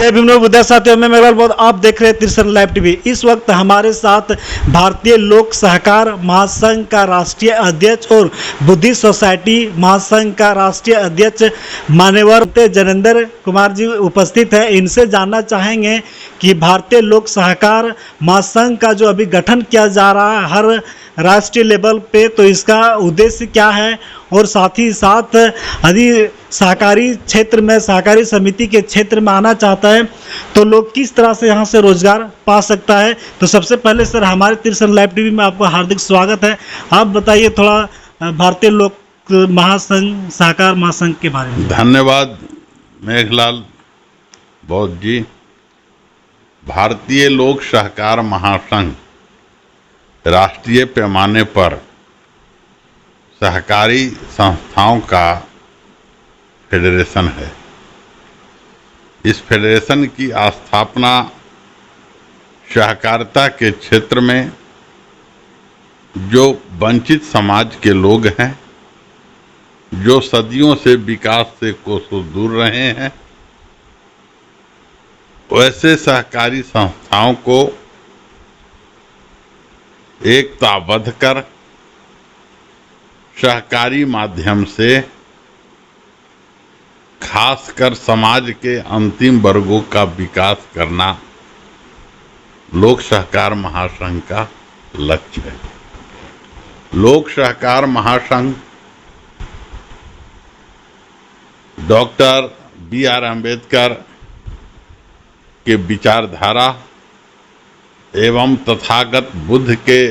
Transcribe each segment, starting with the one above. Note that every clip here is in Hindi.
जय भीम बुद्धा साथियों, मैं मेघलाल बहुत आप देख रहे हैं तिरसठ लाइव टीवी। इस वक्त हमारे साथ भारतीय लोक सहकार महासंघ का राष्ट्रीय अध्यक्ष और बुद्धिस्ट सोसाइटी महासंघ का राष्ट्रीय अध्यक्ष मान्यवर जनेंद्र कुमार जी उपस्थित है। इनसे जानना चाहेंगे कि भारतीय लोक सहकार महासंघ का जो अभी गठन किया जा रहा है हर राष्ट्रीय लेवल पे, तो इसका उद्देश्य क्या है और साथ ही साथ यदि सहकारी क्षेत्र में सहकारी समिति के क्षेत्र में आना चाहता है तो लोग किस तरह से यहाँ से रोजगार पा सकता है। तो सबसे पहले सर, हमारे तिरसठ लाइव टीवी में आपका हार्दिक स्वागत है। आप बताइए थोड़ा भारतीय लोक महासंघ सहकार महासंघ के बारे में। धन्यवाद मेघलाल बौद्ध जी। भारतीय लोक सहकार महासंघ राष्ट्रीय पैमाने पर सहकारी संस्थाओं का फेडरेशन है। इस फेडरेशन की स्थापना सहकारिता के क्षेत्र में जो वंचित समाज के लोग हैं, जो सदियों से विकास से कोसों दूर रहे हैं, वैसे सहकारी संस्थाओं को एकताबद्ध कर सहकारी माध्यम से खासकर समाज के अंतिम वर्गों का विकास करना लोक सहकार महासंघ का लक्ष्य है। लोक सहकार महासंघ डॉक्टर B.R. अम्बेडकर के विचारधारा एवं तथागत बुद्ध के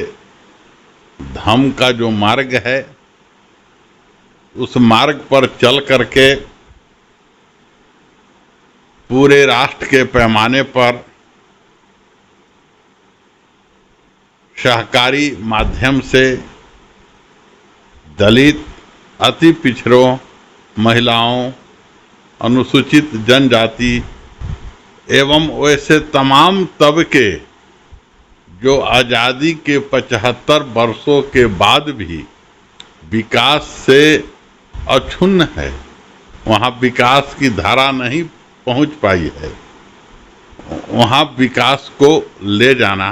धम्म का जो मार्ग है, उस मार्ग पर चल करके पूरे राष्ट्र के पैमाने पर सहकारी माध्यम से दलित, अति पिछड़ों, महिलाओं, अनुसूचित जनजाति एवं वैसे तमाम तबके जो आज़ादी के 75 वर्षों के बाद भी विकास से अक्षुण्ण है, वहाँ विकास की धारा नहीं पहुँच पाई है, वहाँ विकास को ले जाना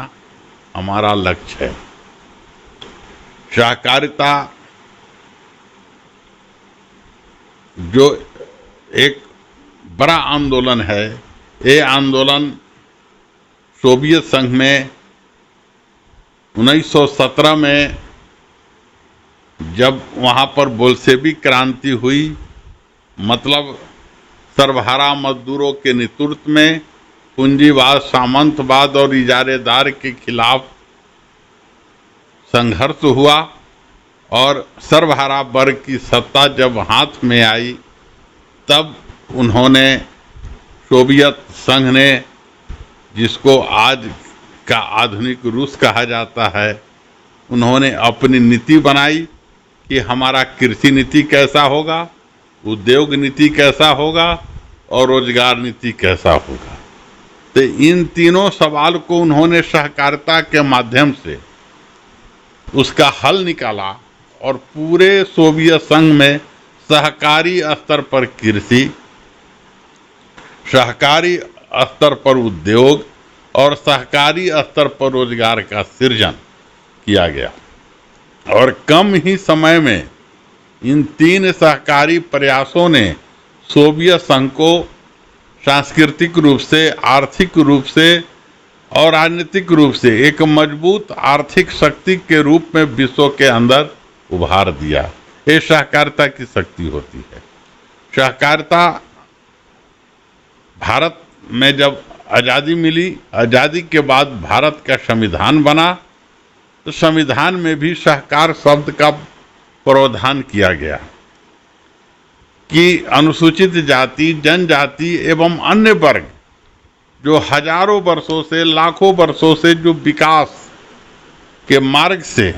हमारा लक्ष्य है। सहकारिता जो एक बड़ा आंदोलन है, ये आंदोलन सोवियत संघ में 1917 में जब वहाँ पर बोल्शेविक क्रांति हुई, मतलब सर्वहारा मजदूरों के नेतृत्व में पूंजीवाद, सामंतवाद और इजारेदार के खिलाफ संघर्ष हुआ और सर्वहारा वर्ग की सत्ता जब हाथ में आई, तब उन्होंने सोवियत संघ ने, जिसको आज का आधुनिक रूस कहा जाता है, उन्होंने अपनी नीति बनाई कि हमारा कृषि नीति कैसा होगा, उद्योग नीति कैसा होगा और रोजगार नीति कैसा होगा। तो इन तीनों सवाल को उन्होंने सहकारिता के माध्यम से उसका हल निकाला और पूरे सोवियत संघ में सहकारी स्तर पर कृषि, सहकारी स्तर पर उद्योग और सहकारी स्तर पर रोजगार का सृजन किया गया और कम ही समय में इन तीन सहकारी प्रयासों ने सोवियत संघ को सांस्कृतिक रूप से, आर्थिक रूप से और राजनीतिक रूप से एक मजबूत आर्थिक शक्ति के रूप में विश्व के अंदर उभार दिया। ये सहकारिता की शक्ति होती है। सहकारिता भारत में जब आज़ादी मिली, आज़ादी के बाद भारत का संविधान बना, तो संविधान में भी सहकार शब्द का प्रावधान किया गया कि अनुसूचित जाति, जनजाति एवं अन्य वर्ग जो हजारों वर्षों से, लाखों वर्षों से जो विकास के मार्ग से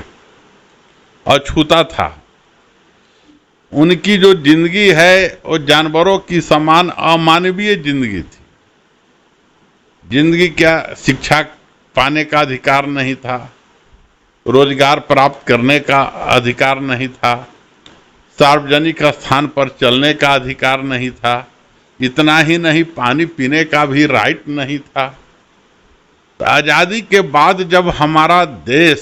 अछूता था, उनकी जो जिंदगी है वो जानवरों की समान अमानवीय जिंदगी थी। जिंदगी क्या, शिक्षा पाने का अधिकार नहीं था, रोजगार प्राप्त करने का अधिकार नहीं था, सार्वजनिक स्थान पर चलने का अधिकार नहीं था, इतना ही नहीं, पानी पीने का भी राइट नहीं था। तो आज़ादी के बाद जब हमारा देश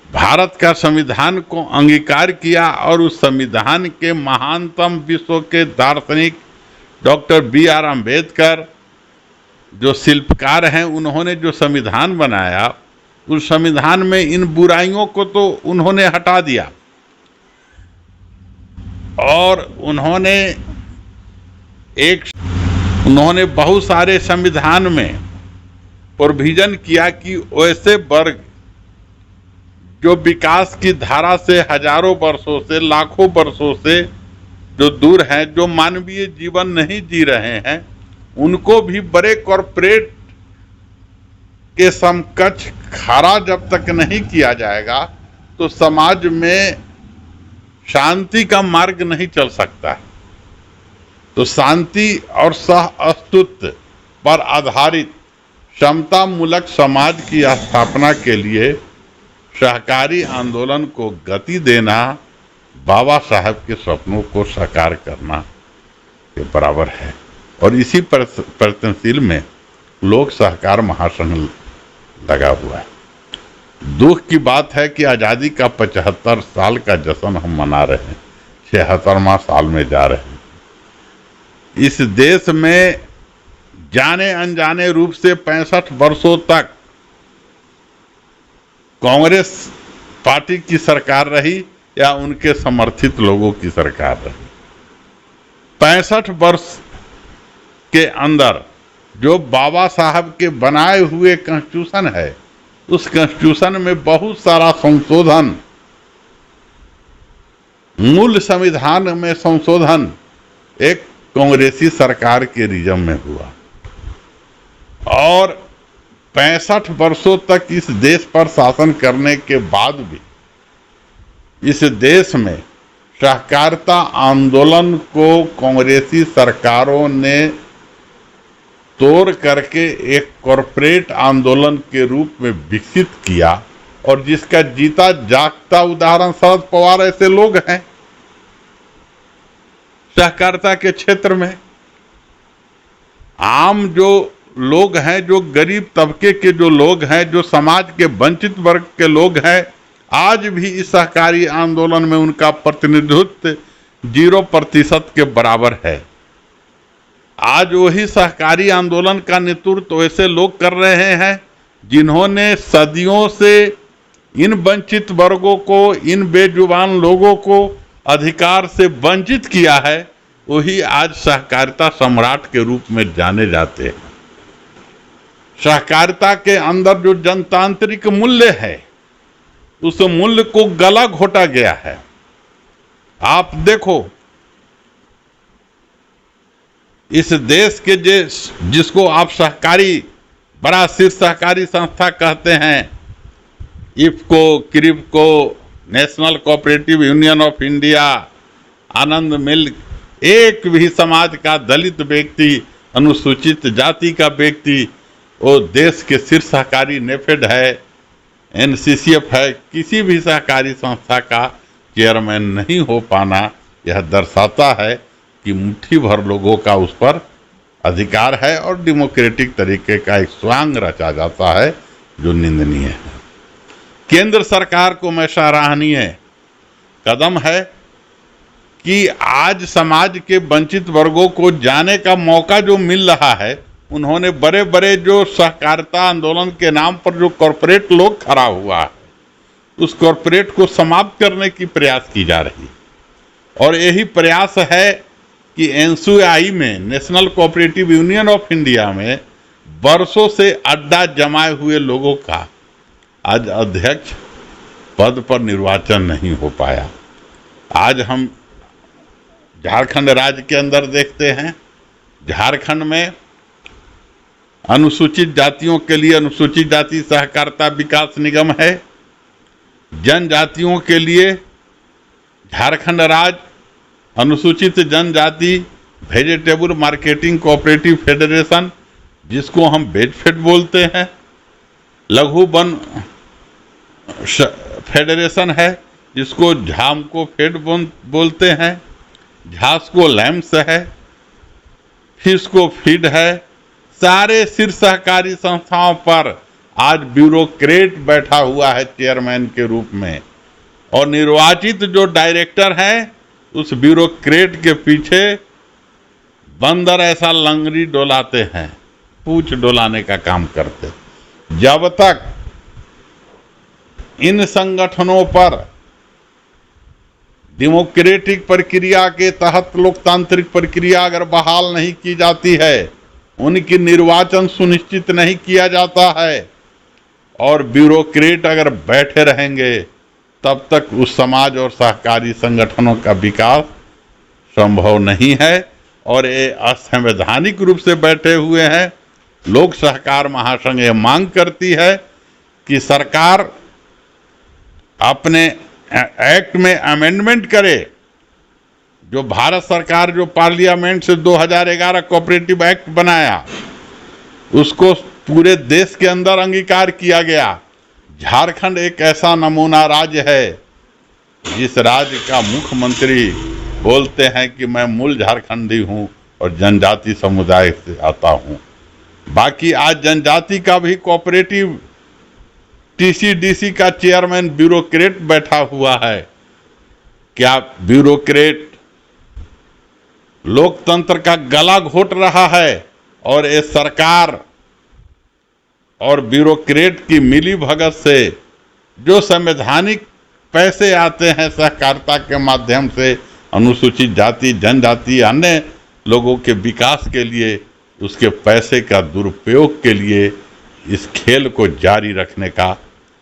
भारत का संविधान को अंगीकार किया और उस संविधान के महानतम विश्व के दार्शनिक डॉक्टर B.R. अम्बेडकर जो शिल्पकार हैं, उन्होंने जो संविधान बनाया, उस संविधान में इन बुराइयों को तो उन्होंने हटा दिया और उन्होंने बहुत सारे संविधान में प्रोविजन किया कि वैसे वर्ग जो विकास की धारा से हजारों वर्षों से, लाखों वर्षों से जो दूर हैं, जो मानवीय जीवन नहीं जी रहे हैं, उनको भी बड़े कॉरपोरेट के समकक्ष खड़ा जब तक नहीं किया जाएगा तो समाज में शांति का मार्ग नहीं चल सकता है। तो शांति और सह अस्तित्व पर आधारित समता मूलक समाज की स्थापना के लिए सहकारी आंदोलन को गति देना बाबा साहब के सपनों को साकार करना के बराबर है। और इसी प्रयत्नशील में लोक सहकार महासंघ लगा हुआ है। दुख की बात है कि आज़ादी का 75 साल का जश्न हम मना रहे हैं, 76वां साल में जा रहे हैं। इस देश में जाने अनजाने रूप से 65 वर्षों तक कांग्रेस पार्टी की सरकार रही या उनके समर्थित लोगों की सरकार रही। 65 वर्ष के अंदर जो बाबा साहब के बनाए हुए कॉन्स्टिट्यूशन है, उस कॉन्स्टिट्यूशन में बहुत सारा संशोधन, मूल संविधान में संशोधन एक कांग्रेसी सरकार के रिजम में हुआ। और 65 वर्षों तक इस देश पर शासन करने के बाद भी इस देश में सहकारिता आंदोलन को कांग्रेसी सरकारों ने तोड़ करके एक कॉरपोरेट आंदोलन के रूप में विकसित किया और जिसका जीता जागता उदाहरण शरद पवार ऐसे लोग हैं। सहकारिता के क्षेत्र में आम जो लोग हैं, जो गरीब तबके के जो लोग हैं, जो समाज के वंचित वर्ग के लोग हैं, आज भी इस सहकारी आंदोलन में उनका प्रतिनिधित्व 0% के बराबर है। आज वही सहकारी आंदोलन का नेतृत्व ऐसे लोग कर रहे हैं जिन्होंने सदियों से इन वंचित वर्गों को, इन बेजुबान लोगों को अधिकार से वंचित किया है। वही आज सहकारिता सम्राट के रूप में जाने जाते हैं। सहकारिता के अंदर जो जनतांत्रिक मूल्य है, उस मूल्य को गला घोटा गया है। आप देखो, इस देश के जिसको आप सहकारी, बड़ा शीर्ष सहकारी संस्था कहते हैं, IFFCO, KRIBHCO, National Cooperative Union of India, Anand milk, एक भी समाज का दलित व्यक्ति, अनुसूचित जाति का व्यक्ति वो देश के शीर्ष सहकारी नेफेड है, NCCF है, किसी भी सहकारी संस्था का चेयरमैन नहीं हो पाना, यह दर्शाता है कि मुट्ठी भर लोगों का उस पर अधिकार है और डेमोक्रेटिक तरीके का एक स्वांग रचा जाता है जो निंदनीय है। केंद्र सरकार को मैं सराहनीय कदम है कि आज समाज के वंचित वर्गों को जाने का मौका जो मिल रहा है, उन्होंने बड़े बड़े जो सहकारिता आंदोलन के नाम पर जो कॉरपोरेट लोग खड़ा हुआ है, उस कॉरपोरेट को समाप्त करने की प्रयास की जा रही है। और यही प्रयास है कि NCI में, national Cooperative Union of India में वर्षों से अड्डा जमाए हुए लोगों का आज अध्यक्ष पद पर निर्वाचन नहीं हो पाया। आज हम झारखंड राज्य के अंदर देखते हैं, झारखंड में अनुसूचित जातियों के लिए अनुसूचित जाति सहकारिता विकास निगम है, जनजातियों के लिए झारखंड राज्य अनुसूचित जनजाति वेजिटेबल मार्केटिंग कोऑपरेटिव फेडरेशन, जिसको हम वेजफेड बोलते हैं, लघु वन फेडरेशन है जिसको झामको फेड बोलते हैं, झास्को लैम्स है, फिस्को फीड है, सारे शीर्ष सहकारी संस्थाओं पर आज ब्यूरोक्रेट बैठा हुआ है चेयरमैन के रूप में, और निर्वाचित जो डायरेक्टर हैं उस ब्यूरोक्रेट के पीछे बंदर ऐसा लंगड़ी डोलाते हैं, पूंछ डोलाने का काम करते। जब तक इन संगठनों पर डेमोक्रेटिक प्रक्रिया के तहत लोकतांत्रिक प्रक्रिया अगर बहाल नहीं की जाती है, उनकी निर्वाचन सुनिश्चित नहीं किया जाता है और ब्यूरोक्रेट अगर बैठे रहेंगे, तब तक उस समाज और सहकारी संगठनों का विकास संभव नहीं है। और ये असंवैधानिक रूप से बैठे हुए हैं। लोक सहकार महासंघ ये मांग करती है कि सरकार अपने एक्ट में अमेंडमेंट करे। जो भारत सरकार जो पार्लियामेंट से 2011 कोऑपरेटिव एक्ट बनाया, उसको पूरे देश के अंदर अंगीकार किया गया। झारखंड एक ऐसा नमूना राज्य है जिस राज्य का मुख्यमंत्री बोलते हैं कि मैं मूल झारखंडी हूं और जनजाति समुदाय से आता हूं। बाकी आज जनजाति का भी कोऑपरेटिव टीसीडीसी का चेयरमैन ब्यूरोक्रेट बैठा हुआ है। क्या ब्यूरोक्रेट लोकतंत्र का गला घोट रहा है? और ये सरकार और ब्यूरोक्रेट की मिली भगत से जो संवैधानिक पैसे आते हैं सहकारिता के माध्यम से अनुसूचित जाति, जनजाति, अन्य लोगों के विकास के लिए, उसके पैसे का दुरुपयोग के लिए इस खेल को जारी रखने का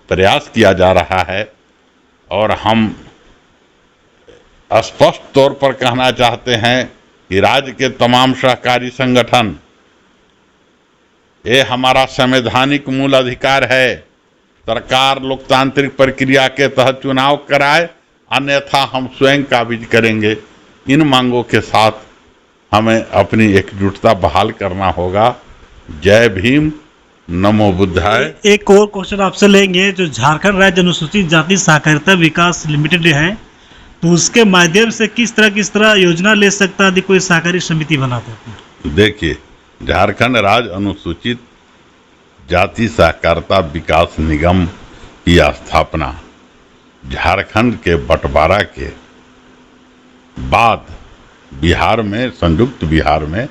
प्रयास किया जा रहा है। और हम स्पष्ट तौर पर कहना चाहते हैं कि राज्य के तमाम सहकारी संगठन, ये हमारा संवैधानिक मूल अधिकार है। सरकार लोकतांत्रिक प्रक्रिया के तहत चुनाव कराए, अन्यथा हम स्वयं काबिज करेंगे। इन मांगों के साथ हमें अपनी एकजुटता बहाल करना होगा। जय भीम, नमो बुद्धाय। एक और क्वेश्चन आपसे लेंगे। जो झारखंड राज्य अनुसूचित जाति सहकारिता विकास लिमिटेड है, तो उसके माध्यम से किस तरह योजना ले सकता है यदि कोई सहकारी समिति बनाता है? देखिए, झारखंड राज्य अनुसूचित जाति सहकारिता विकास निगम की स्थापना झारखंड के बंटवारा के बाद बिहार में, संयुक्त बिहार में,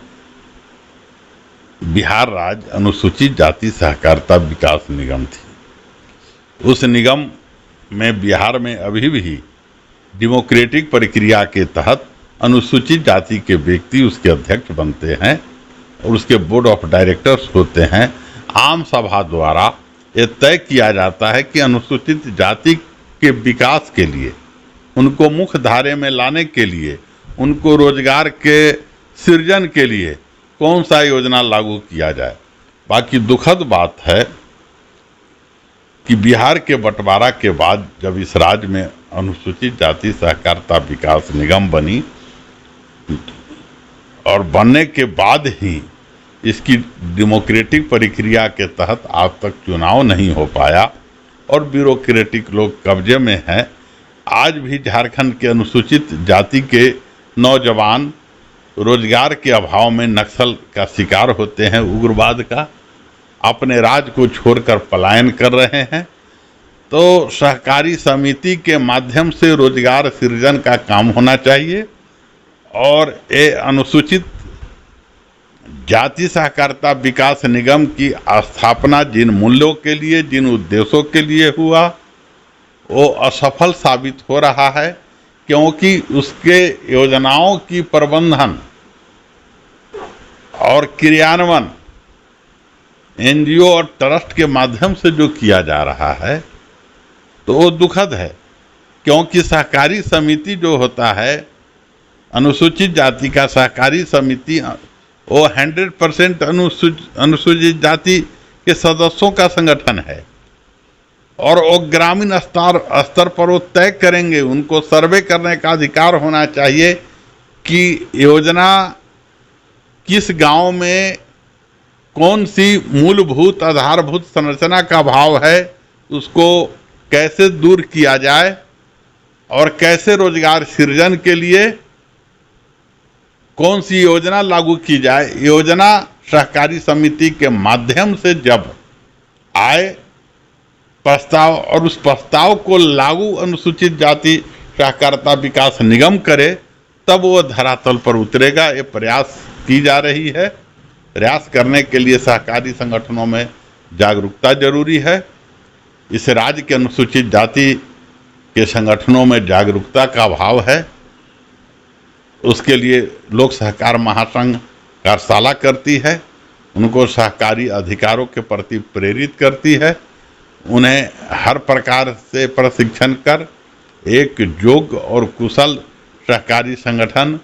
बिहार राज्य अनुसूचित जाति सहकारिता विकास निगम थी। उस निगम में बिहार में अभी भी डेमोक्रेटिक प्रक्रिया के तहत अनुसूचित जाति के व्यक्ति उसके अध्यक्ष बनते हैं और उसके बोर्ड ऑफ डायरेक्टर्स होते हैं। आम सभा द्वारा ये तय किया जाता है कि अनुसूचित जाति के विकास के लिए, उनको मुख्य धारे में लाने के लिए, उनको रोजगार के सृजन के लिए कौन सा योजना लागू किया जाए। बाकी दुखद बात है कि बिहार के बंटवारा के बाद जब इस राज्य में अनुसूचित जाति सहकारिता विकास निगम बनी और बनने के बाद ही इसकी डेमोक्रेटिक प्रक्रिया के तहत आज तक चुनाव नहीं हो पाया और ब्यूरोक्रेटिक लोग कब्जे में हैं। आज भी झारखंड के अनुसूचित जाति के नौजवान रोजगार के अभाव में नक्सल का शिकार होते हैं, उग्रवाद का, अपने राज्य को छोड़कर पलायन कर रहे हैं। तो सहकारी समिति के माध्यम से रोजगार सृजन का काम होना चाहिए और ये अनुसूचित जाति सहकारिता विकास निगम की स्थापना जिन मूल्यों के लिए, जिन उद्देश्यों के लिए हुआ, वो असफल साबित हो रहा है, क्योंकि उसके योजनाओं की प्रबंधन और क्रियान्वयन एनजीओ और ट्रस्ट के माध्यम से जो किया जा रहा है, तो वो दुखद है। क्योंकि सहकारी समिति जो होता है, अनुसूचित जाति का सहकारी समिति, वो 100% अनुसूचित जाति के सदस्यों का संगठन है और वो ग्रामीण स्तर पर वो तय करेंगे। उनको सर्वे करने का अधिकार होना चाहिए कि योजना किस गांव में कौन सी मूलभूत आधारभूत संरचना का अभाव है, उसको कैसे दूर किया जाए और कैसे रोजगार सृजन के लिए कौन सी योजना लागू की जाए। योजना सहकारी समिति के माध्यम से जब आए प्रस्ताव और उस प्रस्ताव को लागू अनुसूचित जाति सहकारिता विकास निगम करे, तब वो धरातल पर उतरेगा। ये प्रयास की जा रही है। प्रयास करने के लिए सहकारी संगठनों में जागरूकता जरूरी है। इस राज्य के अनुसूचित जाति के संगठनों में जागरूकता का अभाव है। उसके लिए लोक सहकार महासंघ कार्यशाला करती है, उनको सहकारी अधिकारों के प्रति प्रेरित करती है, उन्हें हर प्रकार से प्रशिक्षण कर एक योग्य और कुशल सहकारी संगठन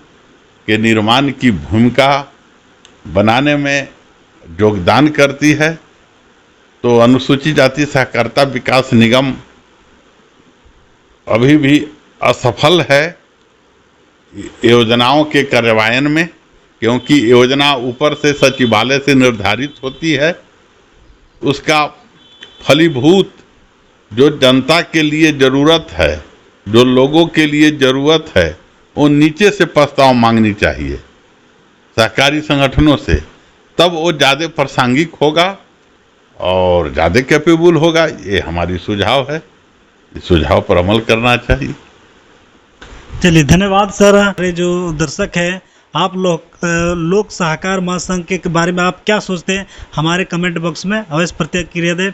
के निर्माण की भूमिका बनाने में योगदान करती है। तो अनुसूचित जाति सहकारिता विकास निगम अभी भी असफल है योजनाओं के कार्यान्वयन में, क्योंकि योजना ऊपर से सचिवालय से निर्धारित होती है। उसका फलीभूत जो जनता के लिए ज़रूरत है, जो लोगों के लिए ज़रूरत है, वो नीचे से प्रस्ताव मांगनी चाहिए सहकारी संगठनों से, तब वो ज़्यादा प्रासंगिक होगा और ज़्यादा कैपेबल होगा। ये हमारी सुझाव है, इस सुझाव पर अमल करना चाहिए। चलिए, धन्यवाद सर। हमारे जो दर्शक हैं, आप लोक सहकार महासंघ के बारे में आप क्या सोचते हैं, हमारे कमेंट बॉक्स में अवश्य प्रतिक्रिया दें।